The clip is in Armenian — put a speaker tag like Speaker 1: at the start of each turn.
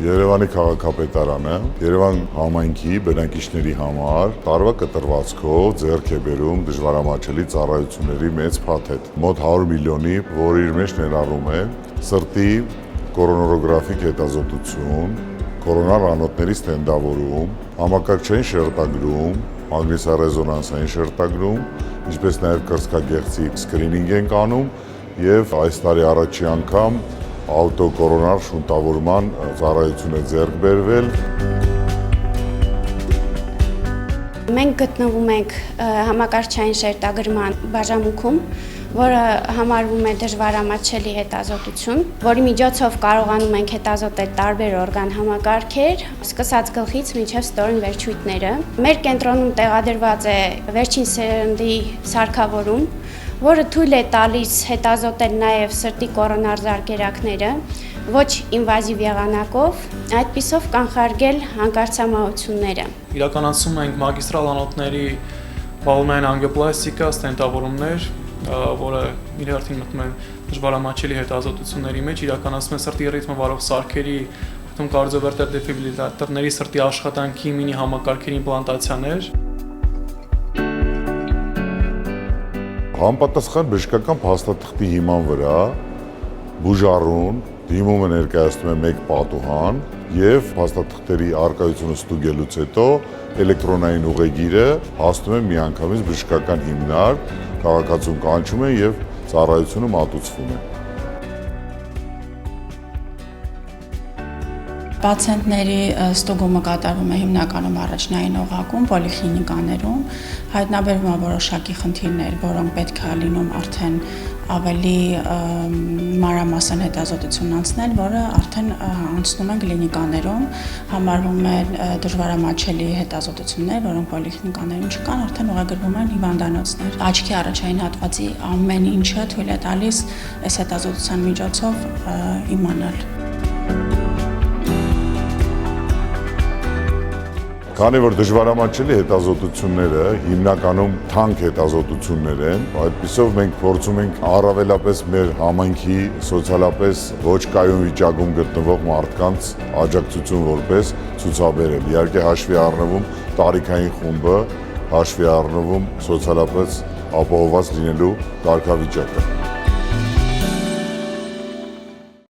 Speaker 1: Երևանի քաղաքապետարանը Երևան համայնքի բնակիչների համար տարվա կտրվածքով ձեռք է բերում դժվարամատչելի ծառայությունների մեծ փաթեթ, մոտ 100 միլիոնի, որը իր մեջ ներառում է սրտի կորոնարոգրաֆիկ հետազոտություն, կորոնար անոթների ստենդավորում, համակարգչային շերտագրում, մագնիսառեզոնանսային շերտագրում, ինչպես նաև կրծքագեղձի սկրինինգ ենք անում եւ այս տարի առաջի անգամ ավտոկորոնար շունտավորման ծառայություն է ձեռք բերվել։
Speaker 2: Մենք գտնվում ենք համակարգչային շերտագրման բաժանմունքում, որը համարվում է դժվարամատչելի հետազոտություն, որի միջոցով կարողանում ենք հետազոտել տարբեր օրգան համակարգեր, սկսած գլխից մինչև ստորին վերջույթները։ Մեր կենտրոնում տեղադրված է վերջին սերնդի սարքավորում, որը թույլ է տալիս հետազոտել նաև սրտի կորոնար զարկերակները ոչ ինվազիվ եղանակով, այդպիսով կանխարգել հանկարծամահությունները։
Speaker 3: Իրականացում ենք մագիստրալ անոթների բալոնային անգիոպլաստիկա, ստենտավորումներ, որը իր հերթին մտնում է դժվարամատչելի հետազոտությունների մեջ, իրականացում է սրտի ռիթմը վարող սարքերի, այդում կարդիովերտեր դեֆիբրիլյատորների սրտի աշխատանքի մինի համակարգերի իմպլանտացիաներ։
Speaker 1: Համապատասխան բժշկական փաստաթղթի հիման վրա բուժառուն դիմումը ներկայացնում է մեկ պատուհան եւ փաստաթղթերի արկայությունը ստուգելուց հետո էլեկտրոնային ուղեգիրը հասնում է միանգամից բժշկական հիմնարկ, քաղաքացուն կանչում է եւ ծառայությունը մատուցվում է։
Speaker 4: Պացիենտների ստուգումը կատարվում է հիմնականում առաջնային օղակում, պոլիկլինիկաներում, հայտնաբերվում է որոշակի խնդիրներ, որոնք պետք է լինում արդեն ավելի մանրամասն հետազոտություն անցնել, որը արդեն անցնում են կլինիկաներում, համարվում են դժվարամատչելի հետազոտություններ, որոնք պոլիկլինիկաներում չկան, արդեն ուղղագրվում են հիվանդանոցներ։ Աչքի առաջային հատվածի ամեն ինչը թույլ է տալիս այս հետազոտության միջոցով իմանալ։
Speaker 1: Քանի որ դժվարամատչելի հետազոտությունները հիմնականում թանկ հետազոտություններ են, այդպիսով մենք փորձում ենք առավելապես մեր համայնքի սոցիալապես ոչ կայուն վիճակում գտնվող մարդկանց աջակցություն որպես ցուցաբերել։ Իհարկե հաշվի առնվում տարիքային խումբը, հաշվի առնվում սոցիալապես ապահովված լինելու կարգավիճակը։